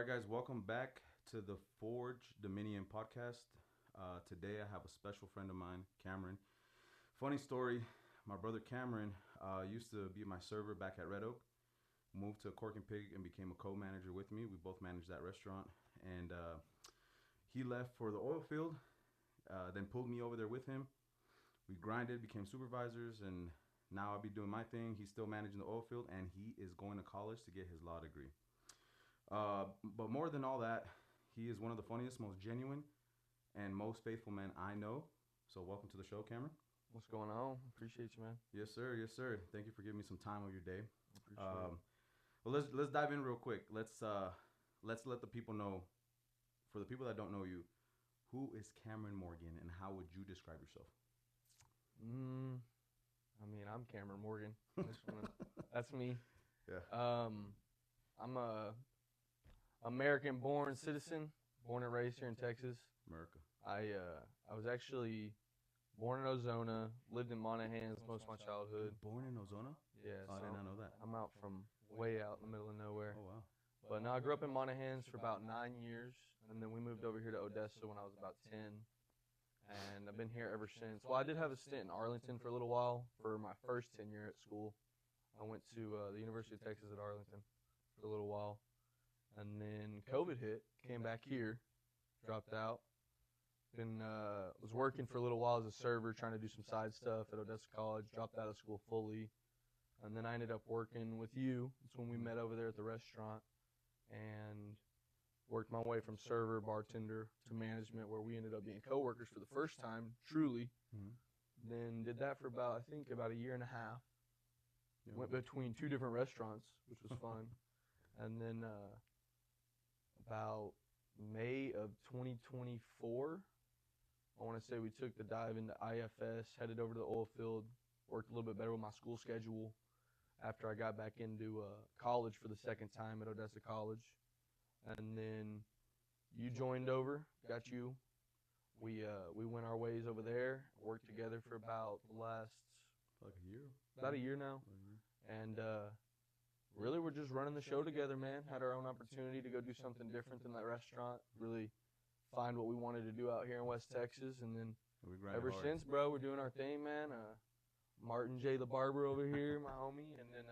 right, guys, welcome back to the Forge Dominion podcast. Today, I have a special friend of mine, Cameron. Funny story, my brother Cameron used to be my server back at Red Oak, moved to Cork and Pig and became a co-manager with me. We both managed that restaurant, and he left for the oil field, then pulled me over there with him. We grinded, became supervisors, and now I'll be doing my thing. He's still managing the oil field, and he is going to college to get his law degree. But more than all that, he is one of the funniest, most genuine, and most faithful men I know. So welcome to the show, Cameron. What's going on? Appreciate you, man. Yes, sir. Yes, sir. Thank you for giving me some time of your day. Appreciate it. Well, let's dive in real quick. Let's let the people know. For the people that don't know you, who is Cameron Morgan, and how would you describe yourself? I'm Cameron Morgan. That's me. Yeah. I'm a American-born citizen, born and raised here in Texas. America. I was actually born in Ozona, lived in Monahans most of my childhood. Born in Ozona? Yeah, Oh, I did not know that. I'm out from way out in the middle of nowhere. Oh, wow. But no, I grew up in Monahans for about 9 years, and then we moved over here to Odessa when I was about 10. And I've been here ever since. Well, I did have a stint in Arlington for a little while for my first tenure at school. I went to the University of Texas at Arlington for a little while. And then COVID hit, came back here, dropped out. Was working for a little while as a server, trying to do some side stuff at Odessa College, dropped out of school fully. And then I ended up working with you. That's when we met over there at the restaurant. And worked my way from server, bartender, to management, where we ended up being coworkers for the first time, truly. Mm-hmm. Then did that for about a year and a half. Yeah. Went between two different restaurants, which was fun. And then about May of 2024, I want to say we took the dive into IFS, headed over to the oil field, worked a little bit better with my school schedule after I got back into college for the second time at Odessa College. And then you joined over, got you. We went our ways over there, worked together for about the last about a year now. And really we're just running the show together, man. Had our own opportunity to go do something different than that restaurant, really find what we wanted to do out here in West Texas. And then ever since, bro, we're doing our thing, man. Martin J. the Barber over here, my homie. And then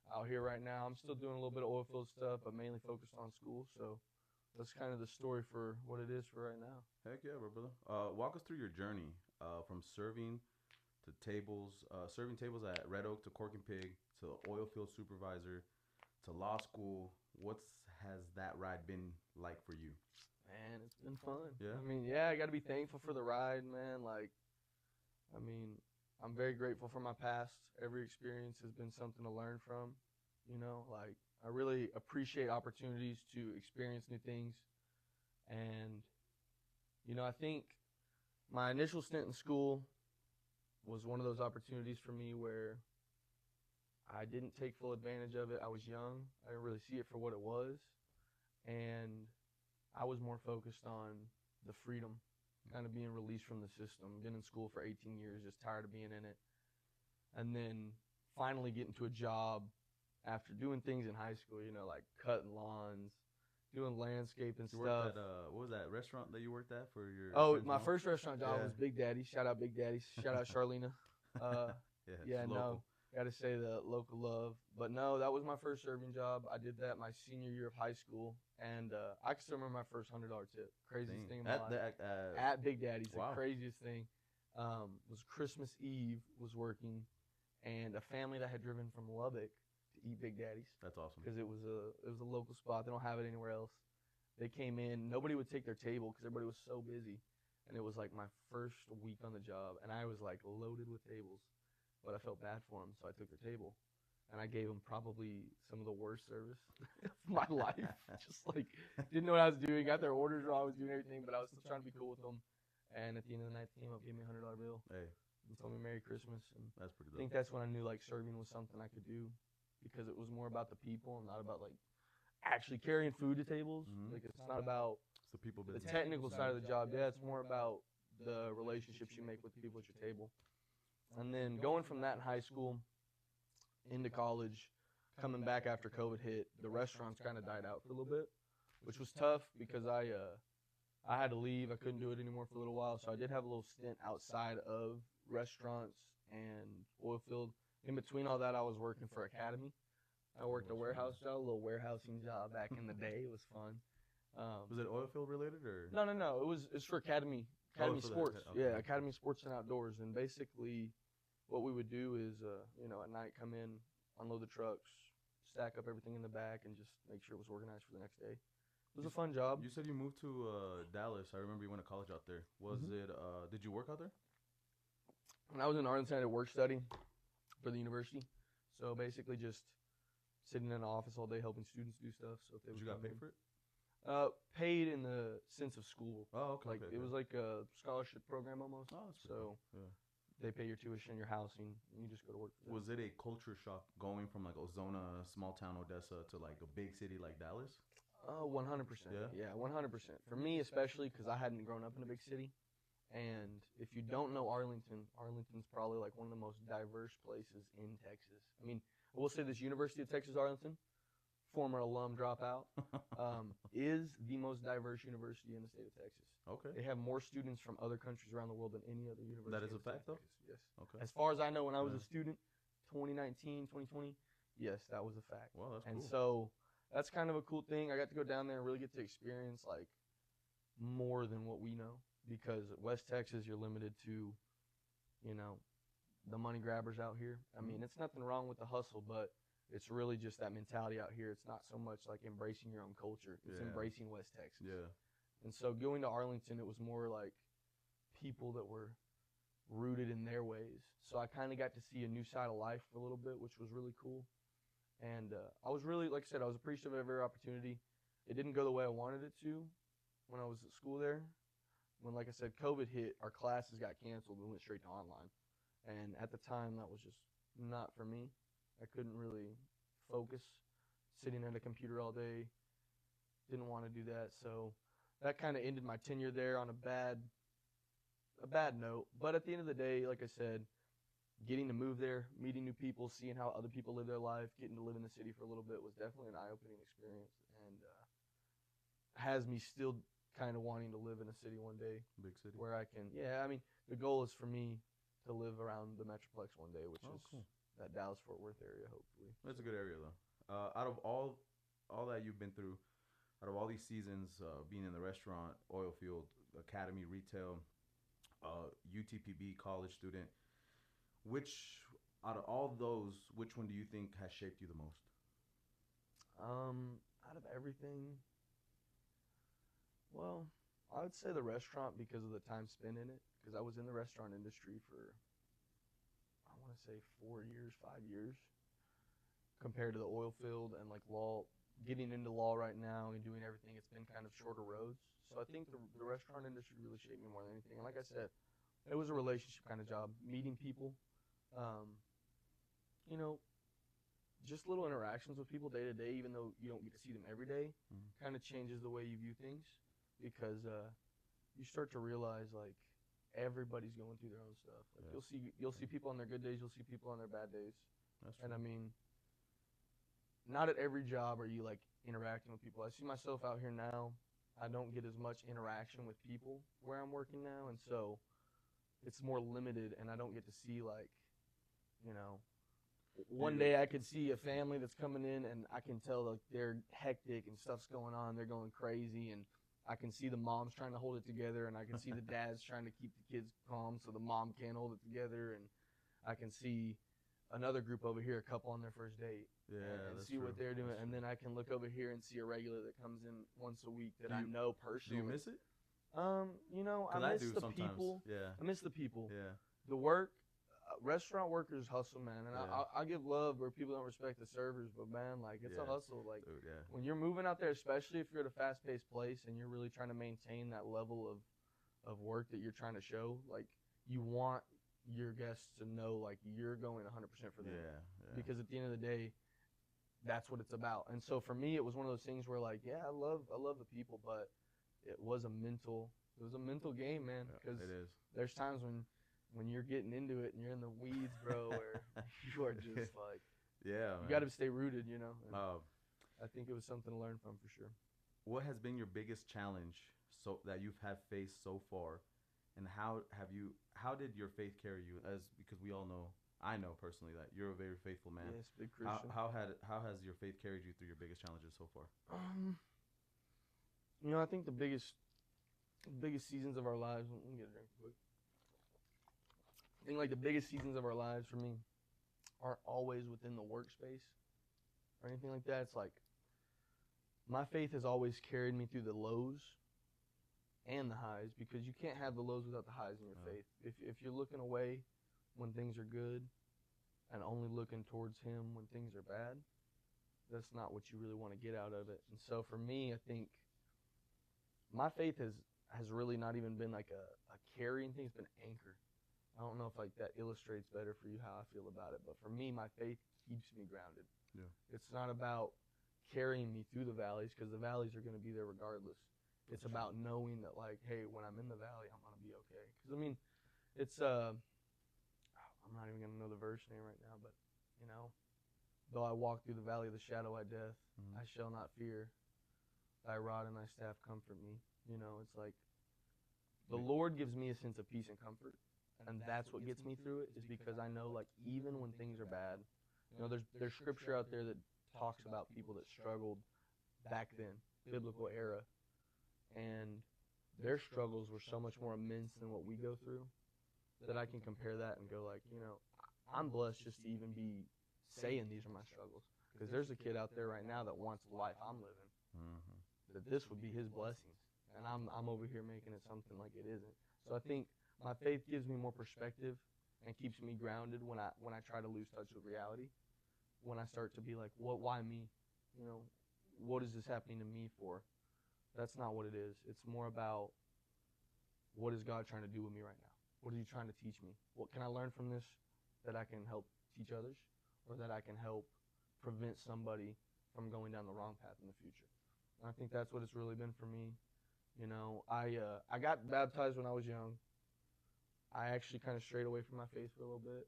out here right now, I'm still doing a little bit of oil field stuff, but mainly focused on school. So that's kind of the story for what it is for right now. Heck yeah, brother. Walk us through your journey from serving tables at Red Oak to Cork and Pig to oil field supervisor to law school. Has that ride been like for you? Man, it's been fun. Yeah. I got to be thankful for the ride, man. I'm very grateful for my past. Every experience has been something to learn from. I really appreciate opportunities to experience new things. And, I think my initial stint in school was one of those opportunities for me where I didn't take full advantage of it. I was young. I didn't really see it for what it was. And I was more focused on the freedom, kind of being released from the system. Been in school for 18 years, just tired of being in it. And then finally getting to a job after doing things in high school, like cutting lawns, doing landscaping stuff. Worked at, what was that restaurant that you worked at for your my first restaurant job was Big Daddy. Shout out Big Daddy. Shout out Charlena. Got to say the local love. But no, that was my first serving job. I did that my senior year of high school. And I can still remember my first $100 tip. Craziest thing in my life. At Big Daddy's, wow. The craziest thing. Was Christmas Eve, was working, and a family that had driven from Lubbock to eat Big Daddy's. That's awesome. Because it was a local spot. They don't have it anywhere else. They came in. Nobody would take their table because everybody was so busy. And it was like my first week on the job, and I was like loaded with tables. But I felt bad for them, so I took their table. And I gave them probably some of the worst service of my life. Just like, didn't know what I was doing. Got their orders wrong. I was doing everything, but I was still trying to be cool with them. And at the end of the night, they came up, gave me a $100 bill. Hey. And told me Merry Christmas. And that's pretty dope. I think that's when I knew like serving was something I could do, because it was more about the people and not about like actually carrying food to tables. Mm-hmm. Like it's not about the people business. The technical side of the job. Yeah, it's more about the relationships you make with the people at your table. And then going from that in high school into college, coming back after COVID hit, the restaurants kind of died out for a little bit. which was tough because I had to leave. I couldn't do it anymore for a little while, so I did have a little stint outside of restaurants and oil field. In between all that, I was working for Academy. I worked a warehouse job, a little warehousing job back in the day. It was fun. Was it oil field related or? No. It's for Academy for Sports. that, okay. Yeah, Academy Sports and Outdoors. And basically, what we would do is, at night come in, unload the trucks, stack up everything in the back, and just make sure it was organized for the next day. It was a fun job. You said you moved to Dallas. I remember you went to college out there. Was it? Did you work out there? When I was in Arlington, I did work study for the university. So basically, just sitting in an office all day helping students do stuff. So if they Did you got paid for it? Paid in the sense of school. Oh, okay. Like it was like a scholarship program almost. Oh, that's so. Cool. Yeah. They pay your tuition, your housing, and you just go to work for them. Was it a culture shock going from like Ozona, small town Odessa, to like a big city like Dallas? 100%. Yeah, 100%. For me, especially because I hadn't grown up in a big city. And if you don't know Arlington, Arlington's probably like one of the most diverse places in Texas. I mean, I will say this: University of Texas Arlington, former alum dropout, is the most diverse university in the state of Texas. Okay. They have more students from other countries around the world than any other university. That is a fact, though? Yes. Okay. As far as I know, when I was a student, 2019, 2020, yes, that was a fact. Well, that's and cool. so that's kind of a cool thing. I got to go down there and really get to experience like more than what we know, because West Texas, you're limited to, the money grabbers out here. I mean, it's nothing wrong with the hustle, but it's really just that mentality out here. It's not so much like embracing your own culture. It's embracing West Texas. Yeah. And so going to Arlington, it was more like people that were rooted in their ways. So I kind of got to see a new side of life for a little bit, which was really cool. And I was really, like I said, I was appreciative of every opportunity. It didn't go the way I wanted it to when I was at school there. When, like I said, COVID hit, our classes got canceled. We went straight to online. And at the time, that was just not for me. I couldn't really focus sitting at a computer all day. Didn't want to do that. So that kind of ended my tenure there on a bad note. But at the end of the day, like I said, getting to move there, meeting new people, seeing how other people live their life, getting to live in the city for a little bit was definitely an eye-opening experience, and has me still kind of wanting to live in a city one day. Big city. Where I can, the goal is for me to live around the Metroplex one day, which is cool. That Dallas-Fort Worth area, hopefully. That's a good area, though. Out of all that you've been through, out of all these seasons, being in the restaurant, oil field, academy, retail, UTPB, college student, out of all those, which one do you think has shaped you the most? Out of everything, well, I would say the restaurant because of the time spent in it. Because I was in the restaurant industry for, I want to say 4 years, 5 years, compared to the oil field and like law. Getting into law right now and doing everything, it's been kind of shorter roads. So I think the restaurant industry really shaped me more than anything. And like I said, it was a relationship kind of job, meeting people, just little interactions with people day to day, even though you don't get to see them every day, kind of changes the way you view things, because you start to realize like everybody's going through their own stuff. Like you'll see people on their good days, you'll see people on their bad days. That's true. And I mean, not at every job are you like interacting with people. I see myself out here now. I don't get as much interaction with people where I'm working now, and so it's more limited, and I don't get to see like, one day I could see a family that's coming in and I can tell like they're hectic and stuff's going on, they're going crazy, and I can see the moms trying to hold it together, and I can see the dads trying to keep the kids calm so the mom can't hold it together, and I can see another group over here, a couple on their first date, and see what they're doing, and then I can look over here and see a regular that comes in once a week that I know personally. Do you miss it? I miss the sometimes. people. Yeah. I miss the people. Yeah. The work, restaurant workers hustle, man, and Yeah. I give love where people don't respect the servers, but man, like it's a hustle. Like Dude, yeah. when you're moving out there, especially if you're at a fast-paced place and you're really trying to maintain that level of work that you're trying to show, like you want your guests to know like you're going 100% for them. Yeah. Because at the end of the day, that's what it's about. And so for me, it was one of those things where like, yeah, I love the people, but it was a mental game, man. Because it is. there's times when you're getting into it and you're in the weeds, bro, where you are just like, you got to stay rooted, And Uh, I think it was something to learn from for sure. what has been your biggest challenge so that you've had faced so far, and how did your faith carry you? As because we all know, I know personally that you're a very faithful man. Yes, big Christian. How has your faith carried you through your biggest challenges so far? Um, I think the biggest seasons of our lives. Let me get a drink quick. I think like the biggest seasons of our lives for me aren't always within the workspace or anything like that. It's like my faith has always carried me through the lows and the highs, because you can't have the lows without the highs in your faith. If you're looking away when things are good and only looking towards Him when things are bad, that's not what you really want to get out of it. And so for me, I think my faith has really not even been like a carrying thing. It's been an anchor. I don't know if like that illustrates better for you how I feel about it, but for me, my faith keeps me grounded. Yeah. It's not about carrying me through the valleys, because the valleys are going to be there regardless. It's about knowing that, like, hey, when I'm in the valley, I'm going to be okay. Because, I mean, it's, I'm not even going to know the verse name right now, but, though I walk through the valley of the shadow of death, I shall not fear. Thy rod and thy staff comfort me. It's like the Lord gives me a sense of peace and comfort. And that's what gets me through it, is because I know, like, even when things are bad, there's scripture out there that talks about people that struggled back then, biblical era, and their struggles were so much more immense than what we go through, that I can compare that and go, like, I'm blessed just to even be saying these are my struggles, because there's a kid out there right now that wants the life I'm living, that this would be his blessings, and I'm over here making it something like it isn't. So I think my faith gives me more perspective and keeps me grounded when I try to lose touch with reality. When I start to be like, why me? What is this happening to me for? That's not what it is. It's more about, what is God trying to do with me right now? What is He trying to teach me? What can I learn from this that I can help teach others, or that I can help prevent somebody from going down the wrong path in the future? And I think that's what it's really been for me. I got baptized when I was young. I actually kind of strayed away from my faith for a little bit.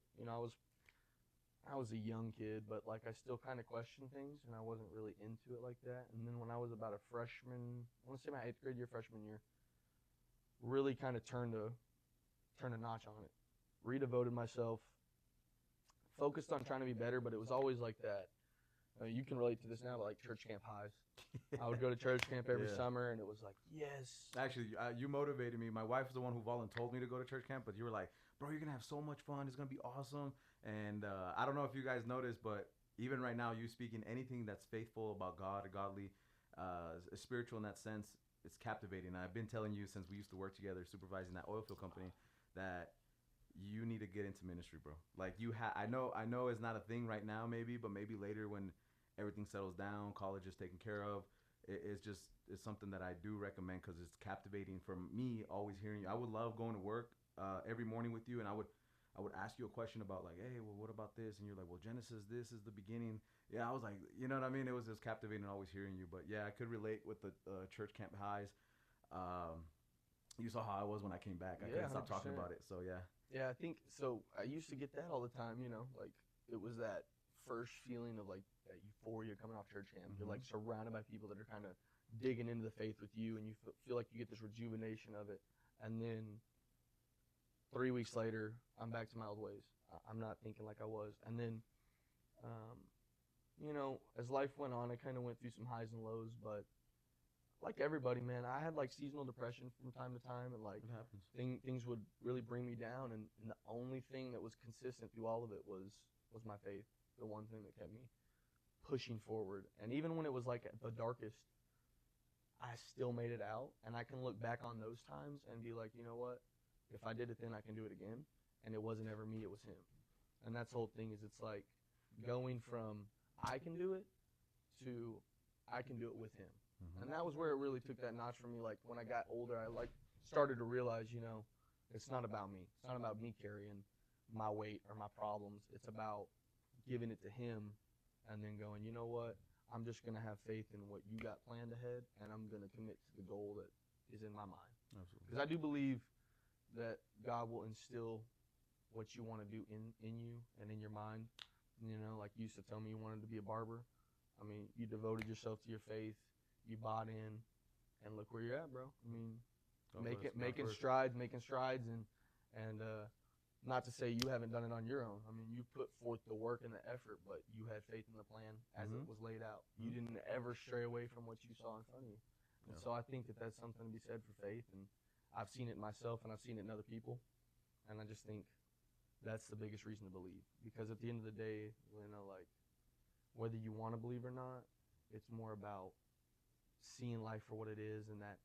I was a young kid, but like I still kind of questioned things, and I wasn't really into it like that. And then when I was about a freshman, I want to say my 8th grade year, freshman year, really kind of turned a notch on it. Redevoted myself, focused on trying to be better, but it was always like that. You can relate to this now, but like church camp highs. I would go to church camp every summer, and it was like, yes. Actually, you motivated me. My wife was the one who told me to go to church camp, but you were like, bro, you're going to have so much fun. It's going to be awesome. And I don't know if you guys noticed, but even right now, you speaking anything that's faithful about God, godly, spiritual in that sense, it's captivating. I've been telling you since we used to work together supervising that oil field company that you need to get into ministry, bro. Like I know it's not a thing right now, maybe, but maybe later when everything settles down, college is taken care of. It's something that I do recommend, because it's captivating for me. Always hearing you, I would love going to work every morning with you, and I would ask you a question about, like, hey, well, what about this? And you're like, well, Genesis, this is the beginning. Yeah, I was like, you know what I mean? It was just captivating always hearing you. But yeah, I could relate with the church camp highs. You saw how I was when I came back. I couldn't stop talking about it. So yeah. Yeah, I think so. I used to get that all the time. Like it was that first feeling of like that euphoria coming off church camp. You're like surrounded by people that are kind of digging into the faith with you, and you feel like you get this rejuvenation of it. And then 3 weeks later, I'm back to my old ways. I'm not thinking like I was. And then, as life went on, I kind of went through some highs and lows. But like everybody, man, I had like seasonal depression from time to time, and like things would really bring me down. And the only thing that was consistent through all of it was my faith. The one thing that kept me pushing forward. And even when it was like at the darkest, I still made it out. And I can look back on those times and be like, you know what? If I did it then, I can do it again. And it wasn't ever me, it was Him. And that's the whole thing, is it's like going from I can do it to I can do it with Him. And that was where it really took that notch for me. Like when I got older, I like started to realize, it's not about me. It's not about me carrying my weight or my problems. It's about giving it to Him and then going, you know what? I'm just going to have faith in what you got planned ahead, and I'm going to commit to the goal that is in my mind. Absolutely. Because I do believe that God will instill what you want to do in you and in your mind. Like you used to tell me you wanted to be a barber. I mean, you devoted yourself to your faith. you bought in, and look where you're at, bro. I mean, Go for it. making strides, and not to say you haven't done it on your own. I mean, you put forth the work and the effort, but you had faith in the plan as it was laid out. You didn't ever stray away from what you saw in front of you. And so I think that that's something to be said for faith. And I've seen it myself, and I've seen it in other people. And I just think that's the biggest reason to believe. Because at the end of the day, you know, like, whether you want to believe or not, it's more about seeing life for what it is and that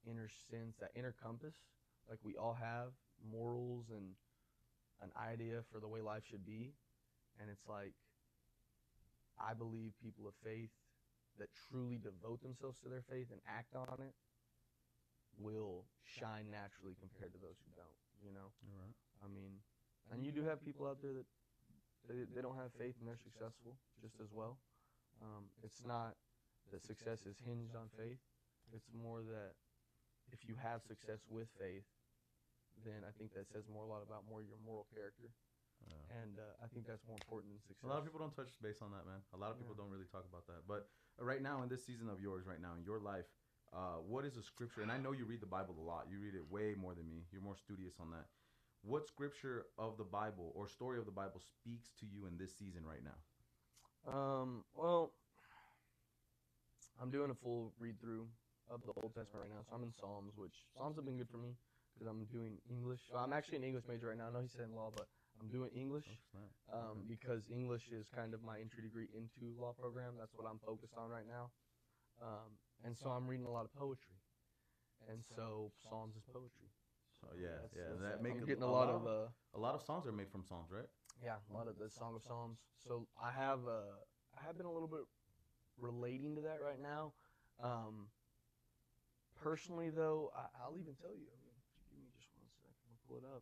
inner sense, that inner compass, like we all have morals and an idea for the way life should be. And it's like, I believe people of faith that truly devote themselves to their faith and act on it will shine naturally compared to those who don't, you know? All right. I mean, and you do have people out there that they don't have faith and they're successful just as well. It's not that success is hinged on faith. It's more that if you have success with faith, then I think that says a lot about your moral character. And I think that's more important than success. A lot of people don't touch base on that, man. A lot of people don't really talk about that. But right now, in this season of yours, right now, in your life, what is a scripture? And I know you read the Bible a lot. You read it way more than me. You're more studious on that. What scripture of the Bible or story of the Bible speaks to you in this season right now? Well, I'm doing a full read-through of the Old Testament right now. So I'm in Psalms, which Psalms have been good for me because I'm doing English. Well, I'm actually an English major right now. I know he said in law, but I'm doing English because English is kind of my entry degree into law program. That's what I'm focused on right now. And so I'm reading a lot of poetry. And so Psalms is poetry. So yeah. That I'm getting a lot of songs are made from Psalms, right? Yeah, a lot of the Song of Psalms. So I have been a little bit relating to that right now. Personally, though, I'll even tell you. I mean, give me just 1 second. I'll pull it up.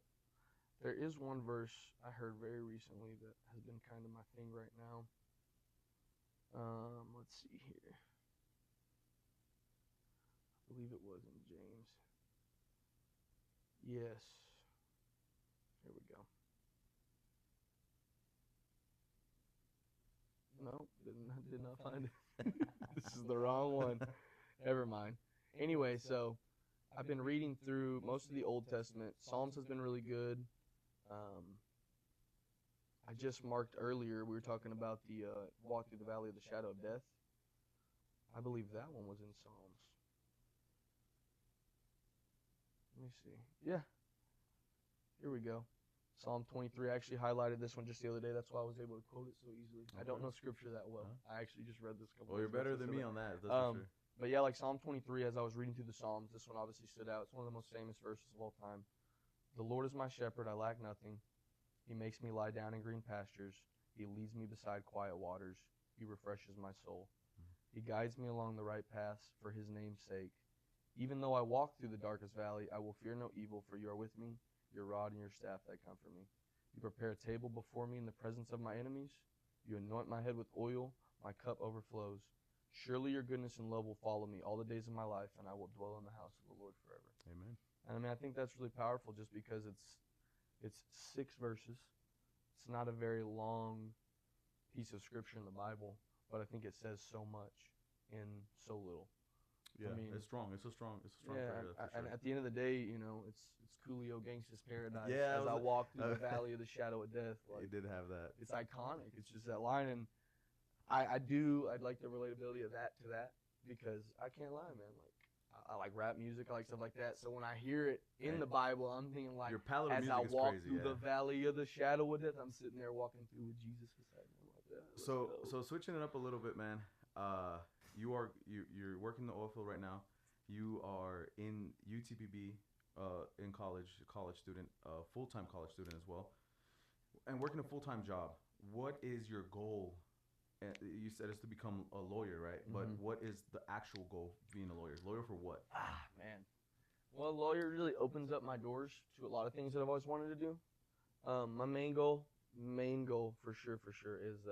There is one verse I heard very recently that has been kind of my thing right now. Let's see here. I believe it was in James. Yes. Here we go. No, did not find it. This is the wrong one. Never mind. Anyway, so I've been reading through most of the Old Testament. Psalms has been really good. I just marked earlier, we were talking about the walk through the valley of the shadow of death. I believe that one was in Psalms. Let me see. Yeah. Here we go. Psalm 23. I actually highlighted this one just the other day. That's why I was able to quote it so easily. I don't know scripture that well. I actually just read this couple. Well, you're better than me on that. That's for sure. But yeah, like Psalm 23, as I was reading through the Psalms, this one obviously stood out. It's one of the most famous verses of all time. The Lord is my shepherd, I lack nothing. He makes me lie down in green pastures. He leads me beside quiet waters. He refreshes my soul. He guides me along the right paths for his name's sake. Even though I walk through the darkest valley, I will fear no evil, for you are with me. Your rod and your staff, that comfort me. You prepare a table before me in the presence of my enemies. You anoint my head with oil. My cup overflows. Surely your goodness and love will follow me all the days of my life, and I will dwell in the house of the Lord forever. Amen. And I mean, I think that's really powerful just because it's 6 verses. It's not a very long piece of scripture in the Bible, but I think it says so much in so little. Yeah, I mean, it's strong. It's a strong yeah, prayer. And at the end of the day, you know, it's Coolio Gangsta's Paradise. Yeah, as I walk through the valley of the shadow of death. Like, it did have that. It's iconic. It's just that line, and I'd like the relatability of that to that because I can't lie, man. Like I like rap music, I like stuff like that. So when I hear it in the Bible, I'm thinking like, your palette of as music I walk is crazy, through the valley of the shadow of death, I'm sitting there walking through with Jesus beside me. I'm like, yeah, so switching it up a little bit, man. You're working the oil field right now. You are in UTPB, in college student, full-time college student as well, and working a full-time job. What is your goal? You said it's to become a lawyer, right? Mm-hmm. But what is the actual goal being a lawyer? Lawyer for what? Man. Well, lawyer really opens up my doors to a lot of things that I've always wanted to do. My main goal for sure is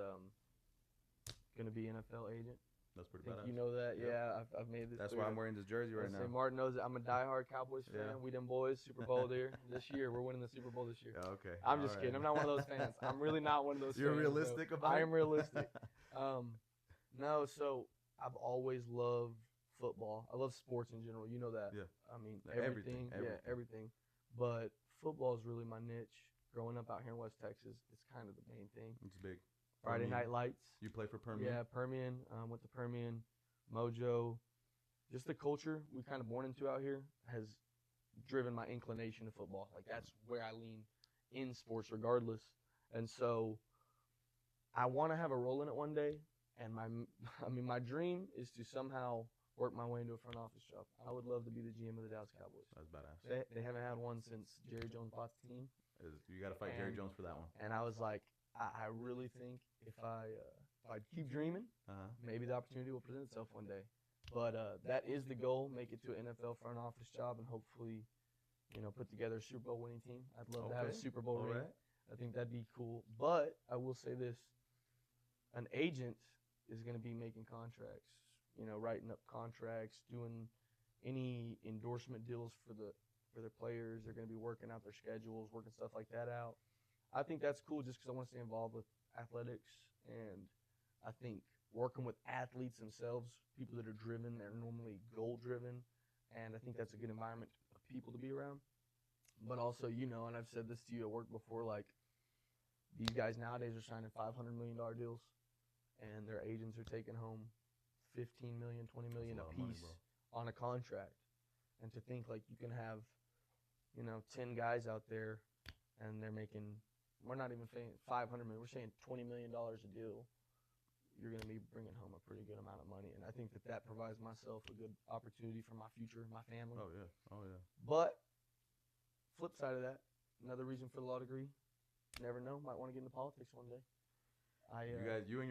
gonna be NFL agent. That's pretty badass. You know that, yeah. I've made this. That's why I'm wearing this jersey right now. Martin knows that I'm a diehard Cowboys fan. Yeah. We them boys, Super Bowl there this year. We're winning the Super Bowl this year. Yeah, okay. I'm just kidding. I'm not one of those fans. I'm really not one of those. You're fans, realistic though. about it? I am realistic. No, so I've always loved football. I love sports in general. You know that. Yeah. I mean, Everything, everything. Yeah, everything. But football is really my niche. Growing up out here in West Texas, it's kind of the main thing. It's big. Friday Permian. Night Lights. You play for Permian? Yeah, Permian. Went to Permian, Mojo. Just the culture we kind of born into out here has driven my inclination to football. Like that's where I lean in sports, regardless. And so I want to have a role in it one day. And my dream is to somehow work my way into a front office job. I would love to be the GM of the Dallas Cowboys. That's badass. They haven't had one since Jerry Jones bought the team. You got to fight Jerry Jones for that one. And I was like, I really think if I keep dreaming, maybe the opportunity will present itself one day. But that is the goal: make it to an NFL front office job, and hopefully, put together a Super Bowl winning team. I'd love to have a Super Bowl ring. Right. I think that'd be cool. But I will say this: an agent is going to be making contracts, writing up contracts, doing any endorsement deals for their players. They're going to be working out their schedules, working stuff like that out. I think that's cool just because I want to stay involved with athletics, and I think working with athletes themselves, people that are driven, they're normally goal-driven, and I think that's a good environment of people to be around. But also, and I've said this to you at work before, like these guys nowadays are signing $500 million deals, and their agents are taking home $15 million, $20 million a piece on a contract. And to think like you can have, 10 guys out there, and they're making, we're not even saying $500 million, we're saying $20 million a deal. You're going to be bringing home a pretty good amount of money. And I think that provides myself a good opportunity for my future, my family. Oh, yeah. But flip side of that, another reason for the law degree, never know, might want to get into politics one day. You guys, you and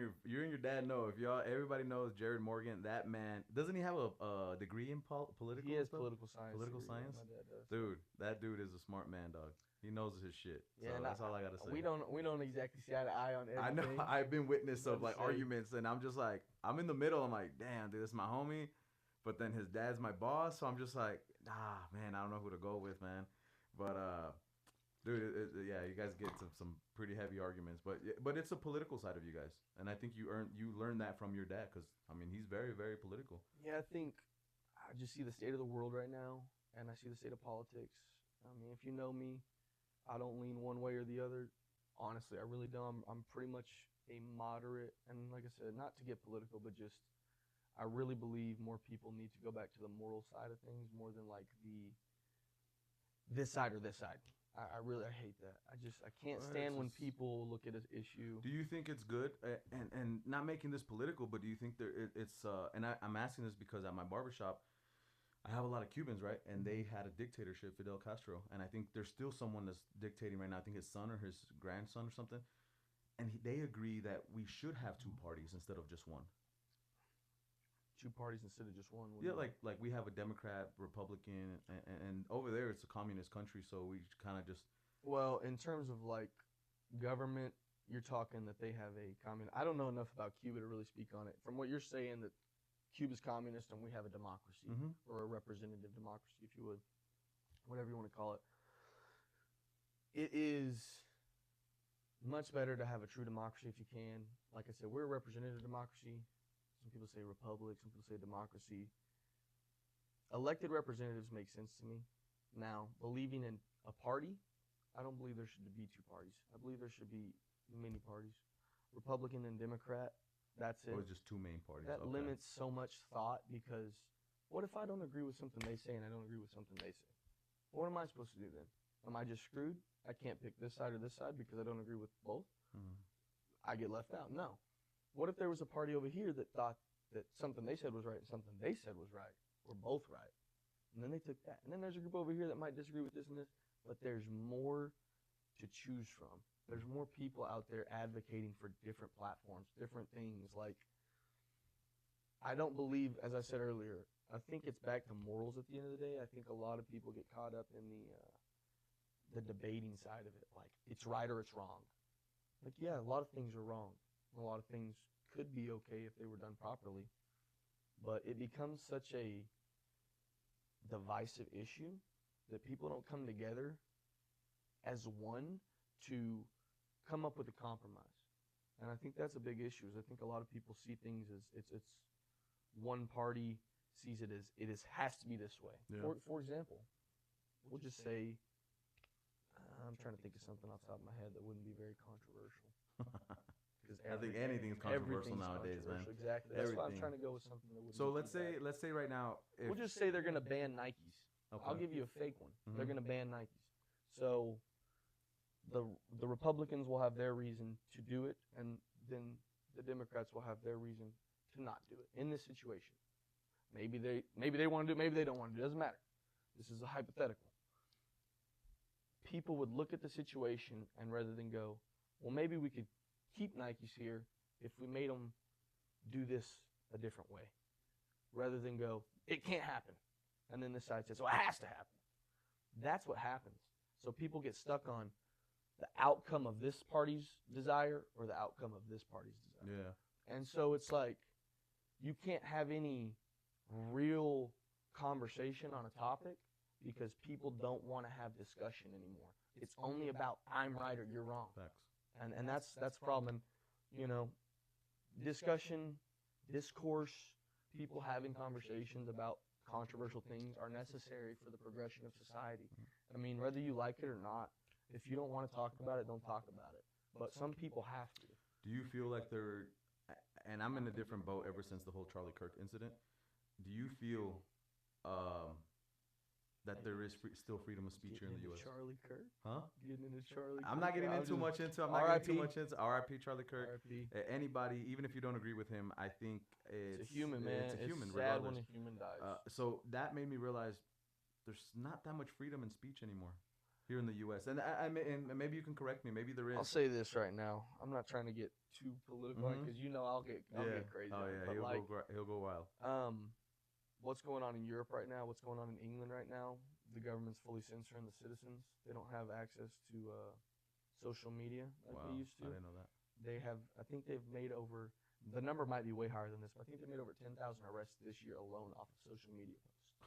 your dad know. If everybody knows Jared Morgan, that man, doesn't he have a degree in political? He has stuff? political science. Political science? My dad does. Dude, that dude is a smart man, dog. He knows his shit. Yeah, so that's all I gotta say. We don't exactly see eye to eye on everything. I know. I've been witness of like arguments, and I'm just like, I'm in the middle. I'm like, damn, dude, this is my homie, but then his dad's my boss, so I'm just like, man, I don't know who to go with, man. But dude, yeah, you guys get some pretty heavy arguments, but it's a political side of you guys, and I think you learned that from your dad, because I mean he's very, very political. Yeah, I think I just see the state of the world right now, and I see the state of politics. I mean, if you know me, I don't lean one way or the other. Honestly, I really don't. I'm pretty much a moderate, and like I said, not to get political, but just I really believe more people need to go back to the moral side of things more than like this side or this side. I hate that. I can't stand when people look at an issue. Do you think it's good, and not making this political, but do you think it's and I'm asking this because at my barbershop, I have a lot of Cubans, right? And they had a dictatorship, Fidel Castro. And I think there's still someone that's dictating right now. I think his son or his grandson or something. And they agree that we should have two parties instead of just one. Two parties instead of just one? Yeah, like we have a Democrat, Republican, and over there it's a communist country, so we kind of just... Well, in terms of like government, you're talking that they have a communist... I don't know enough about Cuba to really speak on it. From what you're saying, that Cuba's communist and we have a democracy, or a representative democracy, if you would, whatever you want to call it. It is much better to have a true democracy if you can. Like I said, we're a representative democracy. Some people say republic, some people say democracy. Elected representatives make sense to me. Now, believing in a party, I don't believe there should be two parties. I believe there should be many parties. Republican and Democrat. That's it. Or just two main parties. That limits so much thought, because what if I don't agree with something they say and I don't agree with something they say? What am I supposed to do then? Am I just screwed? I can't pick this side or this side because I don't agree with both? I get left out. No. What if there was a party over here that thought that something they said was right and something they said was right, or both right? And then they took that. And then there's a group over here that might disagree with this and this, but there's more to choose from. There's more people out there advocating for different platforms, different things. Like, I don't believe, as I said earlier, I think it's back to morals at the end of the day. I think a lot of people get caught up in the debating side of it. Like, it's right or it's wrong. Like, yeah, a lot of things are wrong. A lot of things could be okay if they were done properly. But it becomes such a divisive issue that people don't come together as one to come up with a compromise. And I think that's a big issue. Is I think a lot of people see things as it's one party sees it as has to be this way. Yeah. For example, we'll just say, I'm trying to think of something off the top of my head that wouldn't be very controversial. I think anything's controversial nowadays, man. Exactly. That's why I'm Everything. trying to go with something that wouldn't. So be let's too say bad. right now, if, We'll just say they're gonna ban Nikes. okay. I'll give you a fake one. Mhm. They're gonna ban Nikes. So the Republicans will have their reason to do it, and then the Democrats will have their reason to not do it in this situation. Maybe they want to do it, maybe they don't want to do it. Doesn't matter. This is a hypothetical. People would look at the situation and rather than go, well, maybe we could keep Nikes here if we made them do this a different way, rather than go, it can't happen. And then this side says, well, it has to happen. That's what happens. So people get stuck on the outcome of this party's desire or the outcome of this party's desire. Yeah. And so it's like you can't have any real conversation on a topic because people don't want to have discussion anymore. It's only about I'm right or you're wrong. Facts. And that's the problem. And, you know, discussion, discourse, people having conversations about controversial things are necessary for the progression of society. I mean, whether you like it or not, if you don't want to talk about it, don't talk about it. But some people have to. Do you feel like and I'm in a different boat ever since the whole Charlie Kirk incident. Do you feel that there is still freedom of speech here in the U.S.? Charlie Kirk? Huh? Getting into Charlie Kirk? I'm not getting into much into. I'm not getting too much into R.I.P. Charlie Kirk. R.I.P. Anybody, even if you don't agree with him, I think It's a human, man. It's a human, It's sad regardless. when a human dies. So that made me realize there's not that much freedom in speech anymore here in the U.S. And and maybe you can correct me. Maybe there is. I'll say this right now. I'm not trying to get too political Mhm. because you know I'll get crazy. Oh on it. yeah, But he'll go wild. what's going on in Europe right now? What's going on in England right now? The government's fully censoring the citizens. They don't have access to social media like Wow, they used to. I didn't know that. They have. I think they've made over. The number might be way higher than this, but I think they made over 10,000 arrests this year alone off of social media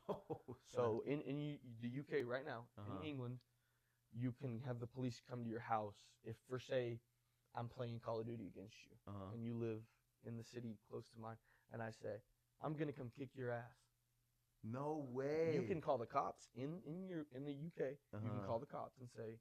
posts. Oh, So in the UK right now, Uh-huh. in England, you can have the police come to your house if, for say, I'm playing Call of Duty against you, Uh-huh. and you live in the city close to mine, and I say, I'm gonna come kick your ass. No way. You can call the cops in the UK. You can Uh-huh. call the cops and say,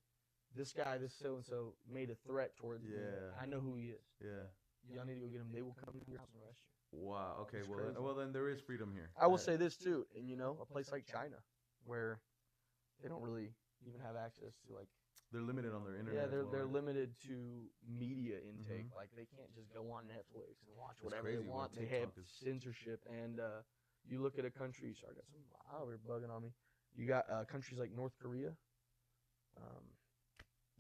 this guy, this so and so, made a threat towards me. Yeah. I know who he is. Yeah. Y'all need to go get him. They will come to your house and arrest you. Wow. Okay. It's Well, crazy. then there is freedom here. I will say this too, and you know, a place like China, where they don't really even have access to like. They're limited on their internet. Yeah, as well, they're right? limited to media intake. Mhm. Like they can't just go on Netflix and watch It's whatever crazy they what want. They have TikTok is- censorship, and you look at a country. Sorry, I got some over bugging on me. You got countries like North Korea.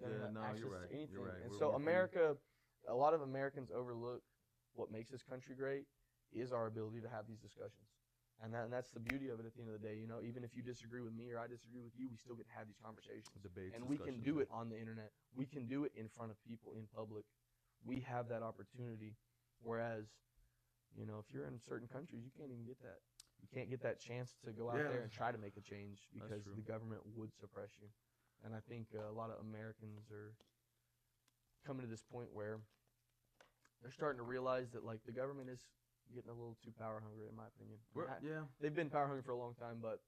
They don't Yeah, have no, access you're to right. anything. You're right. And We're so more free. America, a lot of Americans overlook what makes this country great is our ability to have these discussions. And that's the beauty of it at the end of the day. You know, even if you disagree with me or I disagree with you, we still get to have these conversations. Debates, And we can discussions, do right. it on the internet. We can do it in front of people in public. We have that opportunity. Whereas, you know, if you're in certain countries, you can't even get that. You can't get that chance to go out Yeah. there and try to make a change because true. the government would suppress you. And I think a lot of Americans are coming to this point where they're starting to realize that, like, the government is getting a little too power hungry, in my opinion. Yeah. They've been power hungry for a long time, but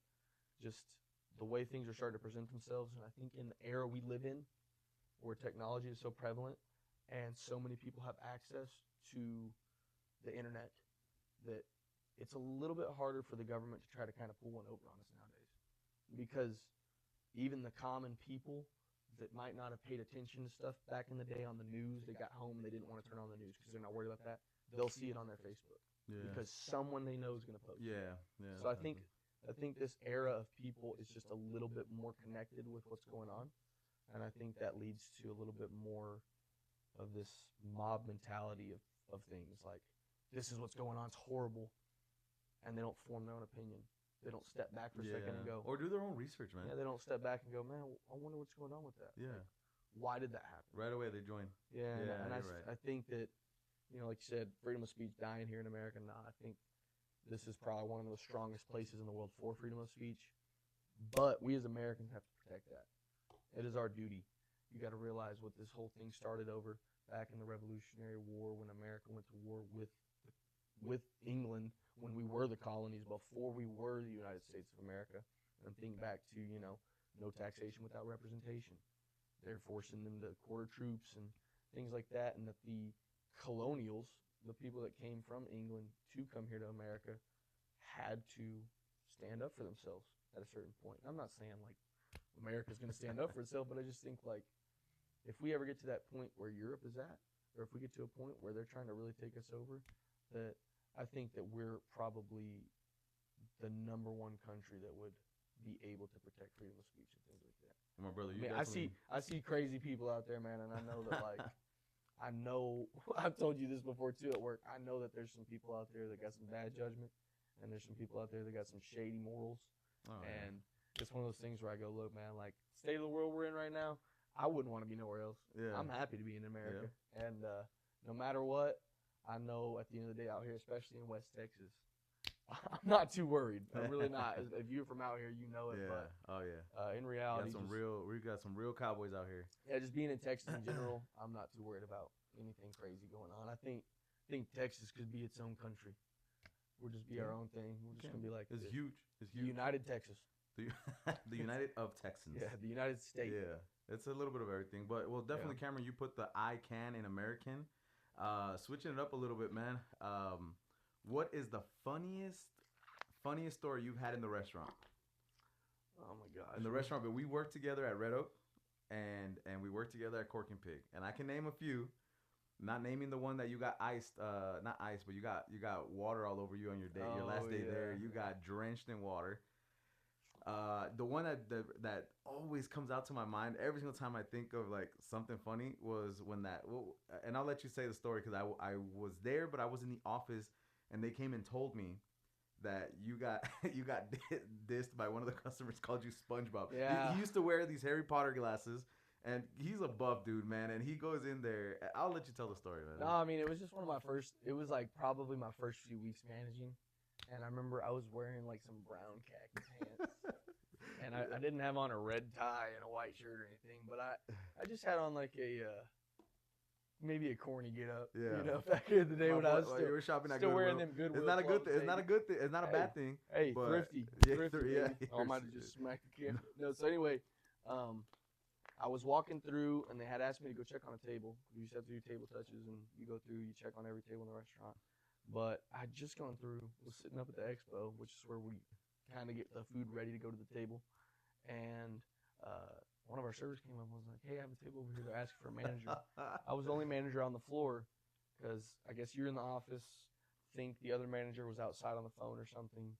just the way things are starting to present themselves, and I think in the era we live in, where technology is so prevalent and so many people have access to the internet, that it's a little bit harder for the government to try to kind of pull one over on us nowadays. Because even the common people that might not have paid attention to stuff back in the day on the news, they got home and they didn't want to turn on the news because they're not worried about that, they'll see it on their Facebook. Yeah. Because someone they know is going to post it. Yeah. Yeah. So I think this era of people is just a little bit more connected with what's going on, and I think that leads to a little bit more of this mob mentality of things like, this is what's going on, it's horrible, and they don't form their own opinion. They don't step back for a second and go, or do their own research, man. yeah, they don't step back and go, man, I wonder what's going on with that. Yeah. Like, why did that happen? Right away they join. Yeah, Yeah, and you're right. I think that, you know, like you said, freedom of speech dying here in America. Nah, I think this is probably one of the strongest places in the world for freedom of speech. But we as Americans have to protect that. It is our duty. You got to realize what this whole thing started over back in the Revolutionary War when America went to war with with England when we were the colonies, before we were the United States of America. And think back to, no taxation without representation. They're forcing them to quarter troops and things like that, and that the colonials, the people that came from England to come here to America, had to stand up for themselves at a certain point. I'm not saying like America's going to stand up for itself, but I just think like if we ever get to that point where Europe is at, or if we get to a point where they're trying to really take us over, that I think that we're probably the number one country that would be able to protect freedom of speech and things like that. My brother, you I see crazy people out there, man, and I know that like I've told you this before too at work. I know that there's some people out there that got some bad judgment, and there's some people out there that got some shady morals. And it's one of those things where I go, look, man, like state of the world we're in right now, I wouldn't want to be nowhere else. Yeah. I'm happy to be in America, and no matter what, I know at the end of the day out here, especially in West Texas, I'm not too worried. I'm really not. If you're from out here, you know it. Yeah. But in reality, we got some real cowboys out here. Yeah, just being in Texas in general, I'm not too worried about anything crazy going on. I think Texas could be its own country. We'll just be our own thing. We're just gonna be like it's huge. It's huge. United Texas. The United of Texans. Yeah, the United States. Yeah, it's a little bit of everything, but definitely, Cameron, you put the I can in American. Switching it up a little bit, man. What is the funniest story you've had in the restaurant? Oh my gosh. In the restaurant, but we worked together at Red Oak, and we worked together at Cork and Pig, and I can name a few. Not naming the one that you got iced, not iced, but you got water all over you on your day, your last day there. You got drenched in water. The one that always comes out to my mind every single time I think of like something funny was when and I'll let you say the story because I was there, but I was in the office, and they came and told me that you got dissed by one of the customers, called you SpongeBob. Yeah. He used to wear these Harry Potter glasses. And he's a buff dude, man, and he goes in there. I'll let you tell the story, man. No, I mean, it was just one of my first, it was like probably my first few weeks managing. And I remember I was wearing like some brown khaki pants. And I didn't have on a red tie and a white shirt or anything, but I just had on like maybe a corny get up. Yeah. Back in the day when I was you were shopping at still Goodwill. wearing them Goodwill. It's not a good thing. It's not a good thing. It's not a bad thing. Hey, but thrifty. Yeah, Thrifty. yeah. I might have just smacked the camera. No, so anyway, I was walking through, and they had asked me to go check on a table. You used to have to do table touches, and you go through, you check on every table in the restaurant. But I had just gone through, was sitting up at the expo, which is where we kind of get the food ready to go to the table. And one of our servers came up and was like, hey, I have a table over here. They're asking for a manager. I was the only manager on the floor because I guess you're in the office, think the other manager was outside on the phone or something.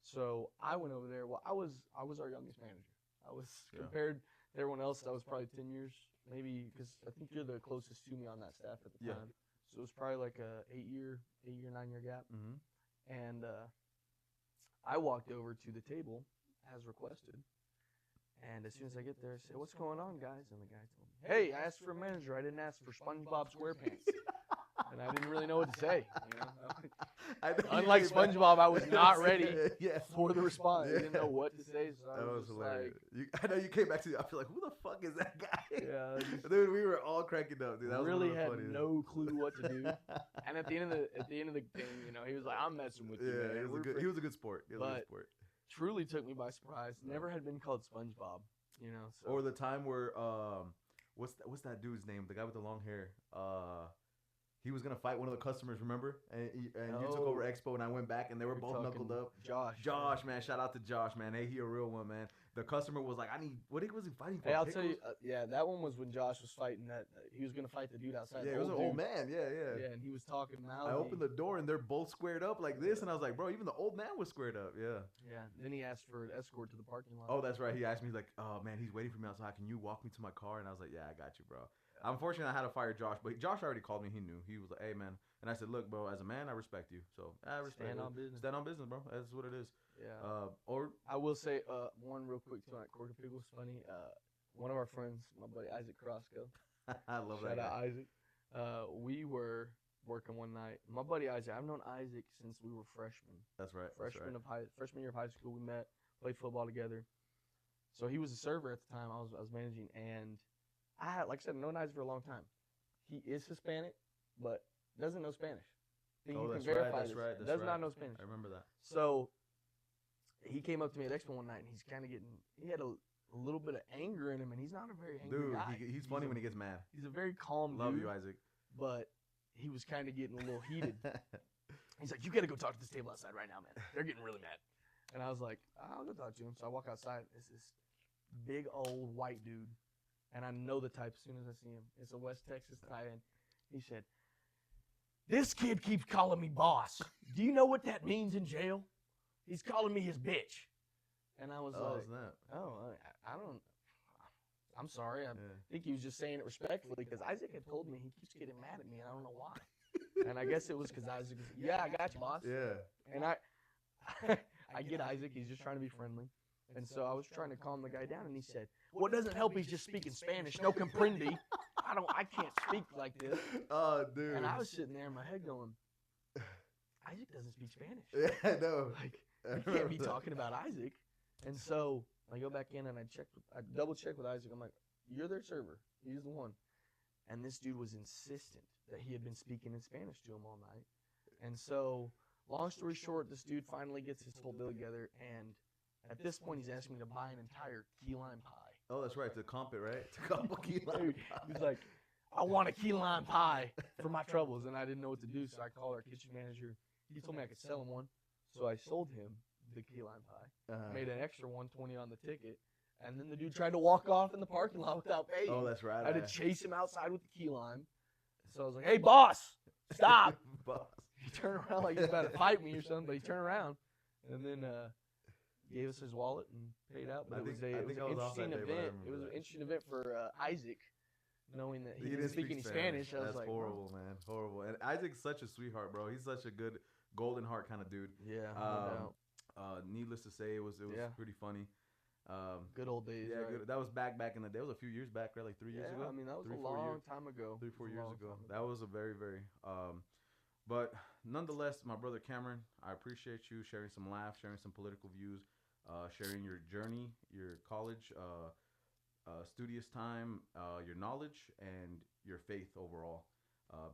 So I went over there. Well, I was our youngest manager. I was compared to everyone else. I was probably 10 years, maybe, because I think you're the closest to me on that staff at the time. So it was probably like a 9 year gap. Mm-hmm. And I walked over to the table as requested. And as soon as I get there, I say, what's going on, guys? And the guy told me, hey, I asked for a manager. I didn't ask for SpongeBob SquarePants. And I didn't really know what to say. Unlike SpongeBob, I was not ready for the response. I didn't know what to say. So that was hilarious. I know you came back to me. I feel like, who the fuck is that guy? Yeah, dude, we were all cracking up. Dude, that really was had funny. no clue what to do. And at the end of the thing, he was like, "I'm messing with you." Yeah, man. he was a good sport. Truly took me by surprise. Never had been called SpongeBob. So. Or the time where what's that dude's name? The guy with the long hair. He was gonna fight one of the customers, remember? And you took over Expo, and I went back, and they were both knuckled up. Josh, man, shout out to Josh, man. Hey, he a real one, man. The customer was like, what was he fighting for? Hey, I'll tell you, that one was when Josh was fighting that. He was gonna fight the dude outside. Yeah, it was an old man. Yeah. Yeah, and he was talking loud. I opened the door, and they're both squared up like this, and I was like, bro, even the old man was squared up. Yeah. Yeah. Then he asked for an escort to the parking lot. Oh, that's right. He asked me, he's like, oh man, he's waiting for me outside. Can you walk me to my car? And I was like, yeah, I got you, bro. Unfortunately, I had to fire Josh, but Josh already called me. He knew. He was like, hey, man. And I said, look, bro, as a man, I respect you. So I respect Stand on business. Stand on business, bro. That's what it is. Yeah. Or I will say one real quick too on Cork and Pig was funny. One of our friends, my buddy Isaac Crosco. I love that. Shout out Isaac. We were working one night. My buddy Isaac, I've known Isaac since we were freshmen. That's right. Freshman year of high school, we met, played football together. So he was a server at the time. I was managing, and I had, like I said, known Isaac for a long time. He is Hispanic, but doesn't know Spanish. think Oh, you can that's right. verify That's this. right. That's Does right. not know Spanish. I remember that. So he came up to me at Expo one night, and he's kind of he had a little bit of anger in him, and he's not a very angry Dude, guy. he's funny when he gets mad. He's a very calm Love dude, you, Isaac. but he was kind of getting a little heated. He's like, "You got to go talk to this table outside right now, man. They're getting really mad." And I was like, "I'll go talk to him." So I walk outside. It's this big old white dude, and I know the type as soon as I see him. It's a West Texas tie-in. He said, "This kid keeps calling me boss. Do you know what that means in jail? He's calling me his bitch." And I was like, snap. "Oh, I don't. I'm sorry. I Yeah. think he was just saying it respectfully because Isaac had told me he keeps getting mad at me, and I don't know why." And I guess it was because Isaac was, "Yeah, I got you, boss." Yeah. And I get Isaac. He's just trying to be friendly. And so I was trying to calm the guy down, and he said, "What doesn't help? He's just speaking Spanish. No comprendi. I can't speak like this." Oh, dude. And I was sitting there in my head going, Isaac doesn't speak Spanish. Yeah, no. Like, I you can't remember be that. talking about Isaac. And so I go back in and I double check with Isaac. I'm like, "You're their server. He's the one." And this dude was insistent that he had been speaking in Spanish to him all night. And so, long story short, this dude finally gets his whole bill together. And at this point, he's asking me to buy an entire key lime pie. Oh, that's right. To comp it, right? To comp a key lime Dude, pie. he's like, "I want a key lime pie for my troubles." And I didn't know what to do. So I called our kitchen manager. He told me I could sell him one. So I sold him the key lime pie. Made an extra $120 on the ticket. And then the dude tried to walk off in the parking lot without paying. Oh, that's right. I had to chase him outside with the key lime. So I was like, "Hey, boss, stop." Boss. He turned around like he was about to fight me or something, but he turned around and then gave us his wallet and paid out. But I it was think an I was off interesting that day, but I event. remember It was that. an interesting event for Isaac, knowing that he He didn't speak any Spanish. I was That's like, horrible, man. Horrible. And Isaac's such a sweetheart, bro. He's such a good golden heart kind of dude. Yeah, no Um, doubt. Needless to say, it was Yeah. pretty funny. Good old days. Yeah, right? good. That was back in the day. It was a few years back, right? Like 3 years Yeah, ago. I mean, that was 3, a 4 long years. time ago. 3, It 4 was a years long ago. time That was a very, very. But nonetheless, my brother Cameron, I appreciate you sharing some laughs, sharing some political views, sharing your journey, your college, studious time, your knowledge, and your faith overall.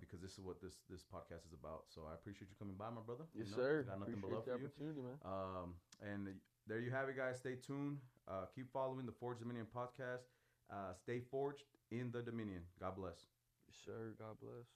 Because this is what this podcast is about. So I appreciate you coming by, my brother. Yes, You know, sir. Got nothing but Appreciate love the for you. opportunity, man. And there you have it, guys. Stay tuned. Keep following the Forged Dominion podcast. Stay forged in the Dominion. God bless. Yes, sir. God bless.